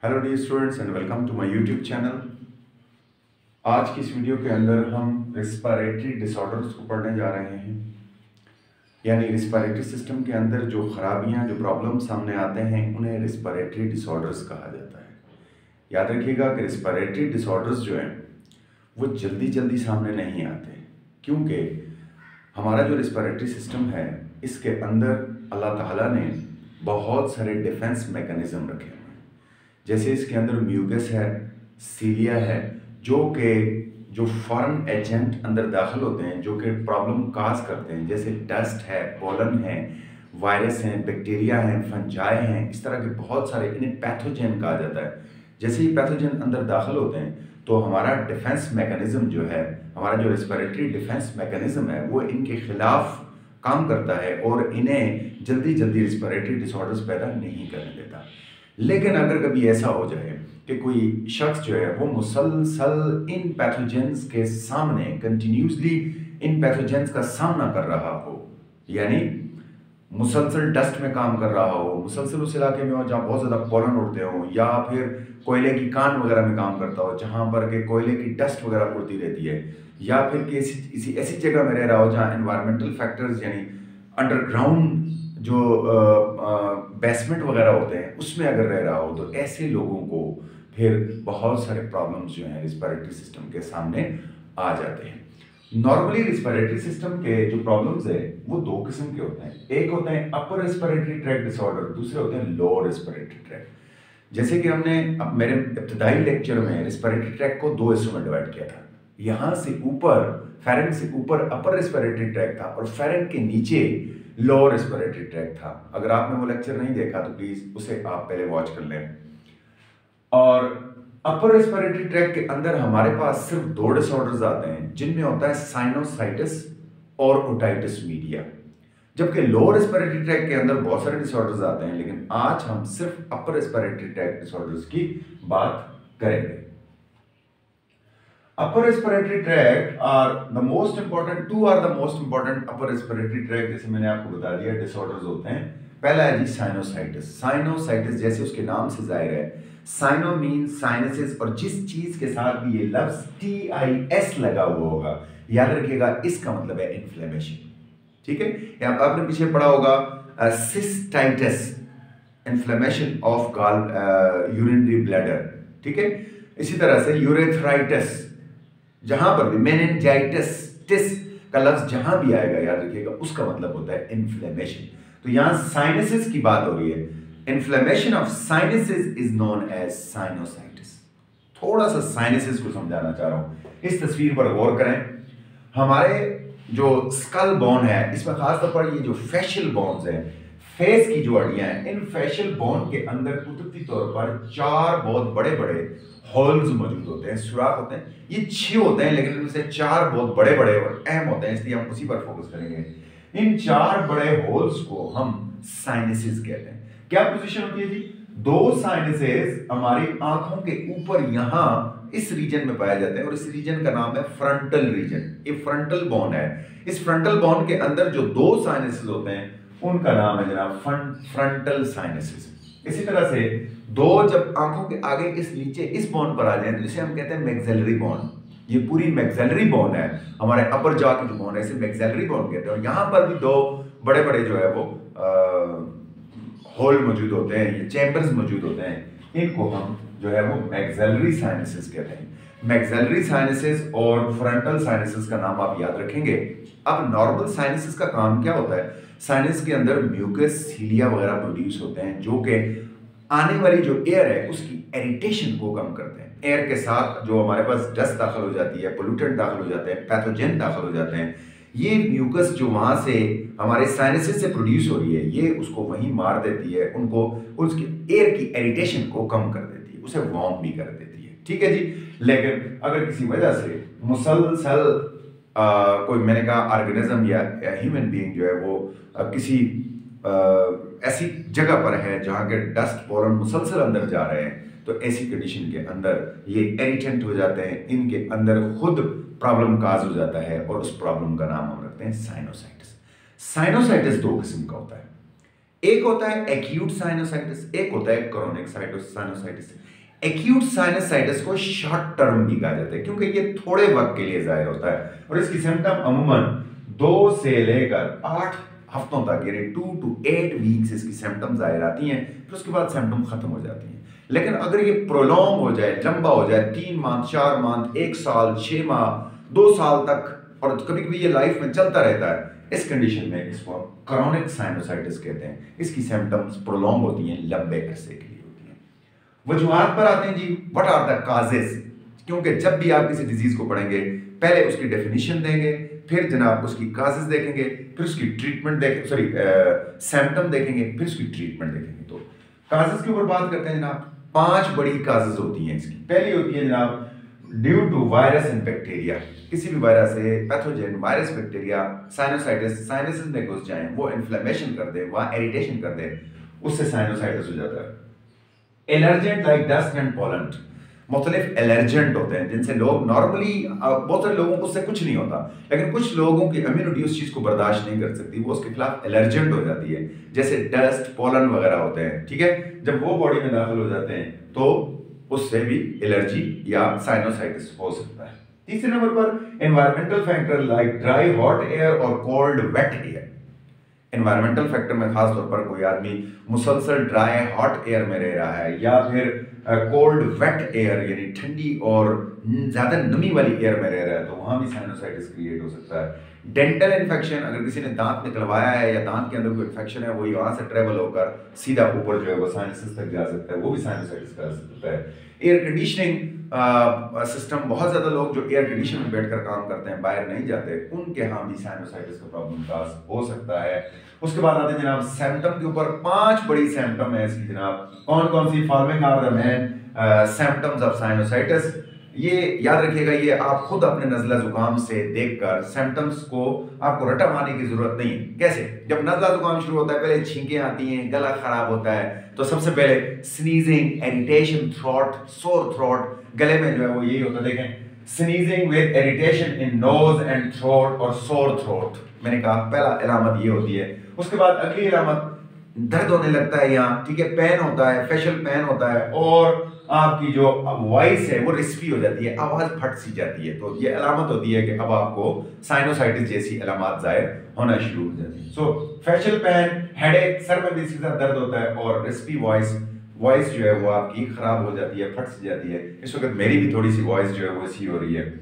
Hello dear students and welcome to my YouTube channel. आज की इस वीडियो के अंदर हम रिस्पायरेटरी डिसऑर्डर्स को पढ़ने जा रहे हैं, यानी रिस्पायरेटरी सिस्टम के अंदर जो खराबियां, जो प्रॉब्लम्स सामने आते हैं उन्हें रिस्पायरेटरी डिसऑर्डर्स कहा जाता है। याद रखिएगा कि रिस्पायरेटरी डिसऑर्डर्स जो हैं वो जल्दी जल्दी सामने नहीं आते, क्योंकि हमारा जो रिस्पायरेटरी सिस्टम है इसके अंदर अल्लाह ताला ने बहुत सारे डिफेंस मैकेनिज्म रखे हैं। जैसे इसके अंदर म्यूकस है, सीलिया है, जो फॉरेन एजेंट अंदर दाखिल होते हैं जो कि प्रॉब्लम काज करते हैं, जैसे डस्ट है, पोलन है, वायरस हैं, बैक्टीरिया हैं, फंजाई हैं, इस तरह के बहुत सारे, इन्हें पैथोजन कहा जाता है। जैसे ही पैथोजन अंदर दाखिल होते हैं तो हमारा डिफेंस मैकेनिज्म जो है, हमारा जो रिस्पायरेटरी डिफेंस मैकेनिज्म है वो इनके खिलाफ काम करता है और इन्हें जल्दी जल्दी रिस्पायरेटरी डिसऑर्डर्स पैदा नहीं करने देता। लेकिन अगर कभी ऐसा हो जाए कि कोई शख्स जो है वो मुसलसल इन पैथोजेंस के सामने कंटिन्यूसली इन पैथोजेंस का सामना कर रहा हो, यानी मुसलसल डस्ट में काम कर रहा हो, मुसलसल उस इलाके में हो जहाँ बहुत ज़्यादा पोलन उड़ते हो, या फिर कोयले की कान वगैरह में काम करता हो जहाँ पर के कोयले की डस्ट वगैरह उड़ती रहती है, या फिर किसी ऐसी जगह में रह रहा हो जहाँ एनवायरमेंटल फैक्टर्स यानी अंडरग्राउंड जो बेसमेंट वगैरह होते हैं उसमें अगर रह रहा हो, तो ऐसे लोगों को फिर बहुत सारे प्रॉब्लम्स जो हैं रिस्पायरेटरी सिस्टम के सामने आ जाते हैं। नॉर्मली रिस्पायरेटरी सिस्टम के जो प्रॉब्लम्स है वो दो किस्म के होते हैं। एक होते हैं अपर रिस्पायरेटरी ट्रैक्ट डिसऑर्डर, दूसरे होते हैं लोअर रिस्पायरेटरी ट्रैक्ट। जैसे कि हमने मेरे इब्तदाई लेक्चर में रिस्पायरेटरी ट्रैक्ट को दो हिस्सों में डिवाइड किया था। यहाँ से ऊपर, फेरेंक्स से ऊपर अपर रिस्पायरेटरी ट्रैक्ट था और फेरेंक्स के नीचे लोअर रिस्पायरेटरी ट्रैक्ट था। अगर आपने वो लेक्चर नहीं देखा तो प्लीज उसे आप पहले वॉच कर लें। और अपर रेस्पिरेटरी ट्रैक्ट के अंदर हमारे पास सिर्फ दो डिसऑर्डर्स आते हैं, जिनमें होता है साइनोसाइटिस और ओटाइटिस मीडिया, जबकि लोअर रेस्पिरेटरी ट्रैक्ट के अंदर बहुत सारे डिसऑर्डर्स आते हैं। लेकिन आज हम सिर्फ अपर रेस्पिरेटरी ट्रैक्ट डिसऑर्डर्स की बात करेंगे। Upper respiratory tract are the most important, two are the most important upper respiratory tract, जैसे मैंने आपको बता दिया, डिसऑर्डर्स होते हैं। पहला है जी साइनोसाइटिस। साइनोसाइटिस जैसे उसके नाम से जाहिर है, साइनो मीन साइनसेस, और जिस चीज के साथ भी ये लफ्ज TIS लगा हुआ होगा, याद रखिएगा इसका मतलब है इन्फ्लेमेशन। ठीक है, या आपने पीछे पढ़ा होगा cystitis, inflammation of urinary bladder. ठीक है, इसी तरह से यूरेथ्राइटिस, जहां पर भी मेनिंजाइटिस, टिस का लफ्ज जहां भी आएगा याद रखिएगा उसका मतलब होता है इन्फ्लेमेशन। तो यहां साइनसेस की बात हो रही है। Inflammation of sinuses is known as sinusitis. थोड़ा सा साइनसेस को समझाना चाह रहा हूं। इस तस्वीर पर गौर करें। हमारे जो स्कल बोन है इसमें खासतौर पर ये जो फेशियल बोन्स हैं, फेस की जो हड्डियां हैं, इन फेशियल बोन के अंदर कुदरती तौर पर चार बहुत बड़े बड़े होल्स मौजूद होते हैं, सुराख होते हैं। ये 6 होते हैं लेकिन इनमें से 4 बहुत बड़े बड़े और अहम होते हैं, इसलिए हम उसी पर फोकस करेंगे। इन 4 बड़े होल्स को हम साइनसेस कहते हैं। क्या पोजीशन होती है जी? 2 साइनसेस हमारी आंखों के ऊपर यहां इस रीजन में पाए जाते हैं और इस रीजन का नाम है फ्रंटल रीजन। ये फ्रंटल बोन है। इस फ्रंटल बोन के अंदर जो 2 साइनसेस होते हैं उनका नाम है जनाब फ्रंटल साइनसेस। इसी तरह से 2 जब आंखों के आगे इस नीचे इस बोन पर आ जाए तो इसे हम कहते हैं मैक्सिलरी बोन। ये पूरी मैक्सिलरी बोन है, हमारे अपर जॉ की जो बोन है इसे मैक्सिलरी बोन कहते हैं। और यहां पर भी 2 बड़े बड़े जो है वो होल मौजूद होते हैं, ये चैम्बर्स मौजूद होते हैं। इनको हम जो है वो मैक्सिलरी साइनसेस कहते हैं। मैक्सिलरी साइनसेस और फ्रंटल साइनसेस का नाम आप याद रखेंगे। अब नॉर्मल साइनसेस का काम क्या होता है? साइनस के अंदर म्यूकस, सीलिया वगैरह प्रोड्यूस होते हैं जो कि आने वाली जो एयर है उसकी इरिटेशन को कम करते हैं। एयर के साथ जो हमारे पास डस्ट दाखिल हो जाती है, पोल्यूटेंट दाखिल हो जाते हैं, पैथोजन दाखिल हो जाते हैं, ये म्यूकस जो वहां से हमारे साइनसेस से प्रोड्यूस हो रही है ये उसको वहीं मार देती है, उनको उसकी एयर की इरिटेशन को कम कर देती है, उसे वार्म भी कर देती है। ठीक है जी। लेकिन अगर किसी वजह से मुसलसल कोई, मैंने कहा ऑर्गेनिज्म या ह्यूमन बीइंग जो है वो किसी ऐसी जगह पर है जहां के डस्ट पोलन मुसलसल अंदर जा रहे हैं, तो ऐसी कंडीशन के अंदर ये इरिटेंट हो जाते हैं, इनके अंदर खुद प्रॉब्लम काज हो जाता है और उस प्रॉब्लम का नाम हम रखते हैं साइनोसाइटिस। साइनोसाइटिस 2 किस्म का होता है। एक होता है एक्यूट साइनोसाइटिस, एक होता है क्रोनिक साइनोसाइटिस। एक्यूट साइनोसाइटिस को शॉर्ट टर्म भी कहा जाता है क्योंकि ये थोड़े वक्त के लिए जाहिर होता है और इसकी सिम्टम अमूमन 2 से लेकर 8 हफ्तों तक यानी 2 to 8 वीक्स इसकी सिम्टम जाहिर आती हैं, फिर उसके बाद सिम्टम खत्म हो जाती हैं। लेकिन अगर ये प्रोलॉन्ग हो जाए, लंबा हो जाए, 3 माह, 4 माह, 1 साल, 6 माह, 2 साल तक, और कभी कभी ये लाइफ में चलता रहता है, इस कंडीशन में इसको क्रोनिक साइनोसाइटिस कहते हैं। इसकी सिम्टम्स प्रोलॉन्ग होती हैं, लंबे अरसे के लिए होती हैं। वजूहात पर आते हैं जी, व्हाट आर द काजेस, क्योंकि जब भी आप किसी डिजीज को पढ़ेंगे पहले उसकी डेफिनेशन देंगे, फिर जनाब उसकी काजेस देखेंगे, फिर उसकी ट्रीटमेंट देखेंगे, सिम्टम देखेंगे, फिर उसकी ट्रीटमेंट देखेंगे। तो काजेस के ऊपर बात करते हैं जनाब। 5 बड़ी काजेस होती हैं इसकी। पहली होती है जनाब due to virus and bacteria, किसी भी वायरस से pathogen virus bacteria sinusitis, sinuses में घुस जाए, वो इन्फ्लेमेशन कर दे, वहां इरिटेशन कर दे, उससे साइनोसाइटिस हो जाता है। एलर्जेंट लाइक डस्ट एंड पॉलन, मुख्तलिफ एलर्जेंट होते हैं जिनसे लोग नॉर्मली, बहुत सारे लोगों को उससे कुछ नहीं होता, लेकिन कुछ लोगों की इम्यूनिटी उस चीज को बर्दाश्त नहीं कर सकती, वो उसके खिलाफ एलर्जेंट हो जाती है, जैसे डस्ट पॉलन वगैरह होते हैं। ठीक है, जब वो बॉडी में दाखिल हो जाते हैं तो उससे भी एलर्जी या साइनोसाइटिस हो सकता है। तीसरे नंबर पर environmental factor like dry hot air और cold wet air. Environmental factor में खास तौर पर कोई आदमी मुसलसल ड्राई हॉट एयर में रह रहा है या फिर कोल्ड वेट एयर यानी ठंडी और ज्यादा नमी वाली एयर में रह रहा है, तो वहां भी साइनोसाइटिस क्रिएट हो सकता है। डेंटल इन्फेक्शन, अगर किसी ने दांत निकलवाया है या दांत के अंदर कोई इन्फेक्शन है, वो यहाँ से ट्रेवल होकर सीधा ऊपर जो है वो साइनसेस तक जा सकता है, वो भी साइनोसाइटिस का सकता है। एयर कंडीशनिंग सिस्टम, बहुत ज्यादा लोग जो एयर कंडीशन में बैठकर काम करते हैं, बाहर नहीं जाते, उनके यहाँ भी साइनोसाइटिस का प्रॉब्लम हो सकता है। उसके बाद आते हैं जनाब सिम्टम के ऊपर। 5 बड़ी सिम्टम है इसकी जनाब। कौन कौन सी? Following are the main symptoms of sinusitis. ये याद रखिएगा, ये आप खुद अपने नज़ला जुकाम से देखकर सिम्टम्स को आपको रटा मारने की जरूरत नहीं है। कैसे? जब नज़ला जुकाम शुरू होता है पहले छींकें आती हैं, गला खराब होता है, तो सबसे पहले sneezing, irritation, throat, sore throat, गले में जो है वो यही होता है। देखें, sneezing with irritation in knows and throat और सोर थ्रोट, मैंने कहा पहला अलामत ये होती है। उसके बाद अगली अलामत दर्द होने लगता है यहाँ, ठीक है, पेन होता है, फेशियल पेन होता है, और आपकी जो वॉइस है वो रिस्पी हो जाती है, आवाज फट सी जाती है। तो ये अलामत होती है कि अब आपको साइनोसाइटिस जैसी अलामत जाहिर होना शुरू हो जाती है। सो फेशियल पेन, हेडेक, सर में भी इसके साथ दर्द होता है, और रिस्पी वॉइस जो है वो आपकी खराब हो जाती है, फट सी जाती है। इस वक्त मेरी भी थोड़ी सी वॉइस जो है वो ऐसी हो रही है।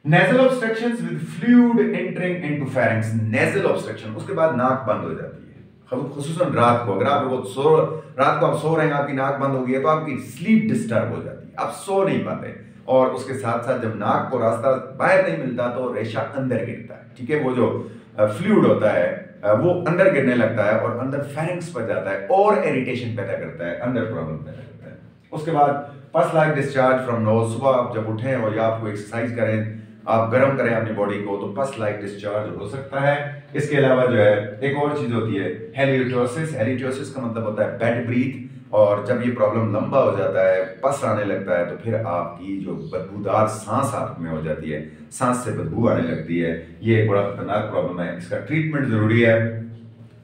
Nasal obstructions with fluid entering into pharynx, nasal obstruction, उसके बाद नाक बंद हो जाती है, खुसूसन रात को। अगर आप रात को आप सो रहे हैं, आपकी नाक बंद हो गई है, तो आपकी स्लीप डिस्टर्ब हो जाती है, आप सो नहीं पाते। और उसके साथ साथ जब नाक को रास्ता बाहर नहीं मिलता तो रेशा अंदर गिरता है, ठीक है, वो जो फ्लूइड होता है वो अंदर गिरने लगता है और अंदर फेरिंक्स पर जाता है और इरिटेशन पैदा करता है, अंदर प्रॉब्लम पैदा करता है। उसके बाद पस लाइक डिस्चार्ज फ्रॉम नोज, सुबह आप जब उठें और या आप कोई एक्सरसाइज करें, आप गर्म करें अपनी बॉडी को, तो पस लाइक डिस्चार्ज हो सकता है। इसके अलावा जो है एक और चीज होती है हेलियोटोसिस। हेलियोटोसिस का मतलब होता है बेड ब्रीथ, और जब ये प्रॉब्लम लंबा हो जाता है, पस आने लगता है, तो फिर आपकी जो बदबूदार सांस आप में हो जाती है, सांस से बदबू आने लगती है। ये एक बड़ा खतरनाक प्रॉब्लम है, इसका ट्रीटमेंट जरूरी है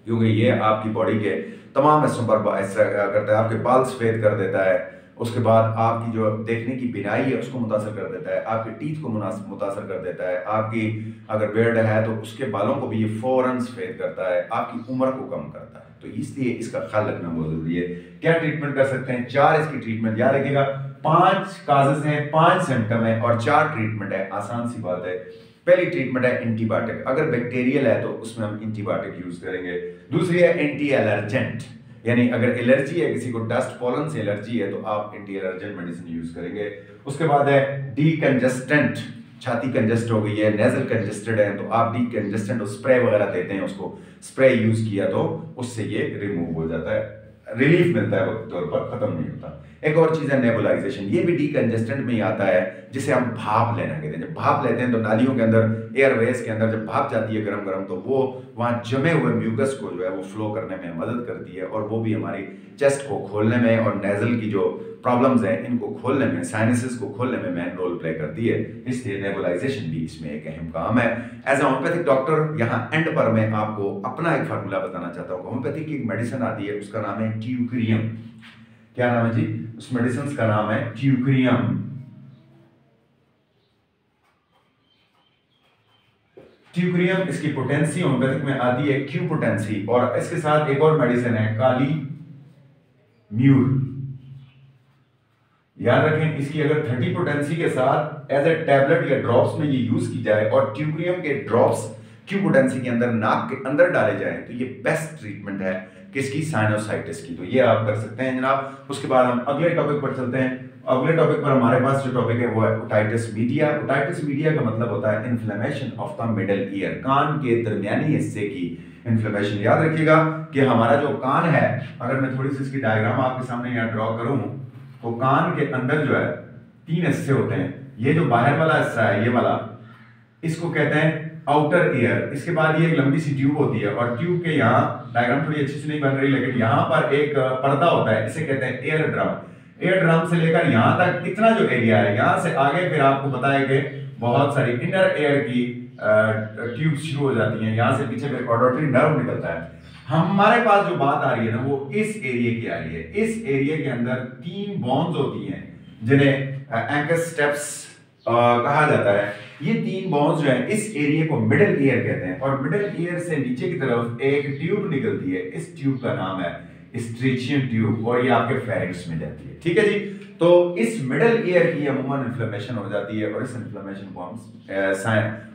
क्योंकि ये आपकी बॉडी के तमाम हिस्सों पर असर करता है। आपके बाल सफेद कर देता है, उसके बाद आपकी जो देखने की बिनाई है उसको मुतासर कर देता है, आपके टीथ को मुतासर कर देता है, आपकी अगर बेर्ड है तो उसके बालों को भी ये फौरन सफेद करता है, आपकी उम्र को कम करता है। तो इसलिए इसका ख्याल रखना बहुत जरूरी है। क्या ट्रीटमेंट कर सकते हैं? 4 इसकी ट्रीटमेंट, याद रखिएगा 5 काजेस हैं, 5 सिम्टम है और 4 ट्रीटमेंट है। आसान सी बात है। पहली ट्रीटमेंट है एंटीबायोटिक, अगर बैक्टीरियल है तो उसमें हम एंटीबायोटिक यूज करेंगे। दूसरी है एंटी एलर्जेंट, यानी अगर एलर्जी है, किसी को डस्ट पॉलन से एलर्जी है, तो आप एंटी एलर्जेंट मेडिसिन यूज करेंगे। उसके बाद है डीकंजेस्टेंट, छाती कंजेस्ट हो गई है, नेजल कंजेस्टेड है, तो आप डीकंजेस्टेंट स्प्रे वगैरह देते हैं, उसको स्प्रे यूज किया तो उससे ये रिमूव हो जाता है। रिलीफ मिलता है, वक्त तौर पर खत्म नहीं होता। एक और चीज़ है नेबुलाइजेशन, ये भी डीकंजेस्टेंट में ही आता है, जिसे हम भाप लेना कहते हैं। जब भाप लेते हैं तो नालियों के अंदर, एयरवेज के अंदर जब भाप जाती है गरम गरम, तो वो वहाँ जमे हुए म्यूकस को जो है वो फ्लो करने में मदद करती है, और वो भी हमारी चेस्ट को खोलने में और नेजल की जो प्रॉब्लम्स हैं इनको खोलने में, साइनसेस को खोलने में मेन रोल प्ले करती है। इसलिए नेबुलाइजेशन भी इसमें एक अहम काम है। एज ए होम्योपैथिक डॉक्टर यहाँ एंड पर मैं आपको अपना एक फार्मूला बताना चाहता हूँ। होम्योपैथिक की एक मेडिसिन आती है, उसका नाम है ट्यूक्रियम। क्या नाम है जी? उस मेडिसिन का नाम है ट्यूक्रियम। ट्यूक्रियम, इसकी पोटेंसी होम्योपैथिक में आती है क्यू पोटेंसी, और इसके साथ एक और मेडिसिन है काली म्यूर। याद रखें, इसकी अगर 30 पोटेंसी के साथ एज ए टैबलेट या ड्रॉप्स में ये यूज की जाए और ट्यूक्रियम के ड्रॉप्स क्यू पोटेंसी के अंदर नाक के अंदर डाले जाए तो ये बेस्ट ट्रीटमेंट है किसकी? साइनोसाइटिस की। तो ये आप कर सकते हैं जनाब। उसके बाद हम अगले टॉपिक पर चलते हैं। अगले टॉपिक पर हमारे पास जो टॉपिक है वो है ओटाइटिस मीडिया। ओटाइटिस मीडिया का मतलब होता है inflammation of the middle ear, कान के दरमियानी हिस्से की इन्फ्लेमेशन। याद रखिएगा कि हमारा जो कान है, अगर मैं थोड़ी सी इसकी डायग्राम आपके सामने यहाँ ड्रॉ करूं तो कान के अंदर जो है 3 हिस्से होते हैं। ये जो बाहर वाला हिस्सा है, ये वाला, इसको कहते हैं आउटर ईयर। इसके बाद ये एक लंबी सी ट्यूब होती है, और ट्यूब के यहाँ, डायग्राम थोड़ी अच्छी से नहीं बन रही लेकिन यहाँ पर एक पर्दा होता है, इसे कहते हैं एयर ड्रम। एयर ड्रम से लेकर यहाँ तक इतना जो एरिया है, यहाँ से आगे फिर आपको पता है कि बहुत सारी इनर एयर की ट्यूब शुरू हो जाती हैं। यहाँ से पीछे फिर ऑडिटरी नर्व निकलता है। हमारे पास जो बात आ रही है ना, वो इस एरिया की आ रही है। इस एरिया के अंदर 3 बोन्स होती हैं जिन्हें एंकस स्टेप्स कहा जाता है। ये 3 बोन्स जो हैं इस एरिया को मिडल ईयर कहते हैं, और मिडल ईयर से नीचे की तरफ एक ट्यूब निकलती है। इस ट्यूब का नाम है स्ट्रेचियन ट्यूब, और ये आपके फेरिंक्स में जाती है। ठीक है जी। तो इस मिडल ईयर की अमूमन इन्फ्लेमेशन हो जाती है, और इस इन्फ्लेमेशन को हम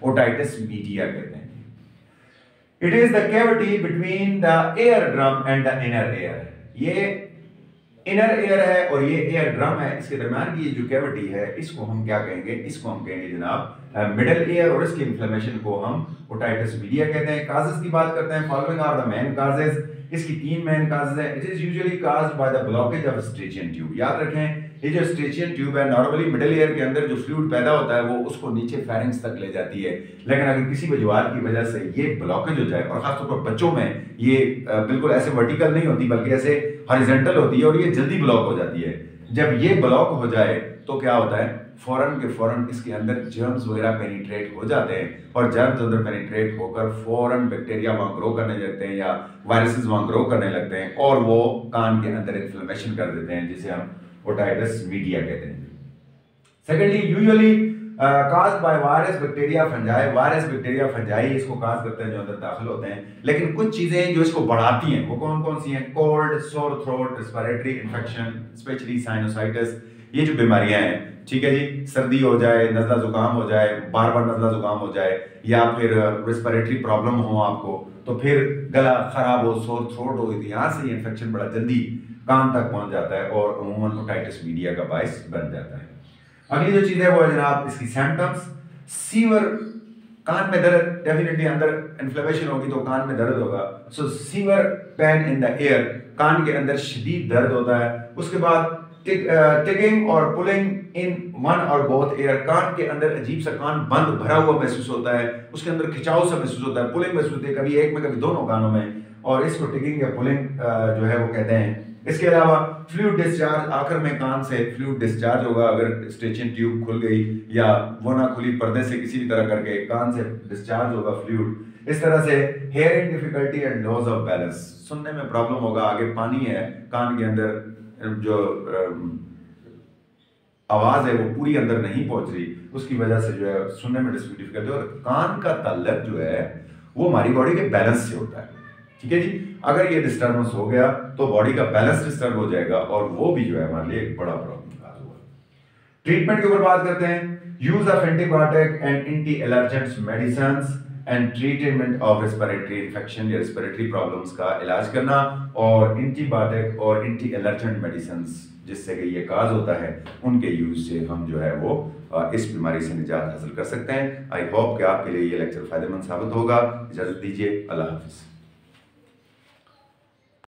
ओटाइटिस मीडिया कहते हैं। It is the cavity between the eardrum and the inner ear. ये inner ear है और ये eardrum है, इसके दरम्यान की जो कैविटी है इसको हम क्या कहेंगे? इसको हम कहेंगे जनाब मिडल ईयर, और इसकी इन्फ्लेमेशन को हम ओटाइटिस मीडिया कहते हैं। काजेस की बात करते हैं। Following are the main causes. इसकी 3 मेन काजेस हैं। It is usually caused by the blockage of Eustachian tube. याद रखें, ये जो स्ट्रेचियन ट्यूब है, नॉर्मली मिडल ईयर के अंदर जो फ्लूइड पैदा होता है वो उसको नीचे फेरिंक्स तक ले जाती है, लेकिन अगर किसी वजूहात की वजह से ये ब्लॉकेज हो जाए, और खासतौर पर बच्चों में ये बिल्कुल ऐसे वर्टिकल नहीं होती बल्कि ऐसे हॉरिजॉन्टल होती है, और ये जल्दी ब्लॉक हो जाती है। जब ये ब्लॉक हो जाए तो क्या होता है? फौरन के फौरन इसके अंदर जर्म्स वगैरह पेनिट्रेट हो जाते हैं, और जर्म्स अंदर पेनिट्रेट होकर फौरन बैक्टीरिया वहां ग्रो करने लगते हैं या वायरसेस वहां ग्रो करने लगते हैं, और वो कान के अंदर इन्फ्लेमेशन कर देते हैं, जिसे हम ओटाइटिस मीडिया कहते हैं। Secondly, usually caused by virus, bacteria, fungi. Virus, bacteria, fungi इसको काज करते हैं जो अंदर दाखिल होते हैं, लेकिन कुछ चीजें जो इसको बढ़ाती हैं वो कौन कौन सी हैं? Cold, sore throat, respiratory infection, specially sinusitis, ये जो बीमारियां हैं, ठीक है जी, सर्दी हो जाए, नज़ला जुकाम हो जाए, बार बार नज़ला जुकाम हो जाए, या फिर रेस्पिरेटरी प्रॉब्लम हो आपको, तो फिर गला खराब हो, सोर थ्रोट हो, यहाँ से ये इन्फेक्शन बड़ा जल्दी कान तक पहुंच जाता है और अमूमन ओटाइटिस मीडिया का बायस बन जाता है। अगली जो चीज है वो है जनाब इसकी सिम्टम्स। सीवर, कान में दर्द, डेफिनेटली अंदर इन्फ्लेमेशन होगी तो कान में दर्द होगा। So severe pain in the ear, कान के अंदर शदीद दर्द होता है। उसके बाद टिगिंग और पुलिंग इन वन और बोथ ईयर, कान के अंदर अजीब सा कान बंद भरा हुआ महसूस होता है, उसके अंदर खिंचाव सा महसूस होता है, पुलिंग महसूस होती है, कभी एक में कभी दोनों कानों में, और इसको टिगिंग या पुलिंग जो है वो कहते हैं। इसके अलावा फ्लूइड डिस्चार्ज, आखिर में कान से फ्लूइड डिस्चार्ज होगा अगर स्ट्रेचियन ट्यूब खुल गई या वो ना खुली, पर्दे से किसी भी तरह करके कान से डिस्चार्ज होगा फ्लूइड। इस तरह से hearing difficulty and loss of balance, सुनने में प्रॉब्लम होगा, आगे पानी है कान के अंदर, जो आवाज है वो पूरी अंदर नहीं पहुंच रही, उसकी वजह से जो है सुनने में डिफिकल्टी। और कान का ताल्लुक जो है वो हमारी बॉडी के बैलेंस से होता है, ठीक है जी। अगर ये डिस्टर्बेंस हो गया तो बॉडी का बैलेंस डिस्टर्ब हो जाएगा और वो भी जो है हमारे लिए एक बड़ा प्रॉब्लम का होगा। ट्रीटमेंट के ऊपर बात करते हैं। Use of antibiotic and anti allergens medicines and treatment of respiratory infection या रेस्पिरेटरी प्रॉब्लम्स का इलाज करना, और एंटीबायोटिक और एंटी एलर्जेंट मेडिसिन्स जिससे कि ये काज होता है उनके यूज से हम जो है वो इस बीमारी से निजात हासिल कर सकते हैं। आई होप कि आपके लिए ये लेक्चर फायदेमंद साबित होगा। इजाजत दीजिए, अल्लाह हाफिज।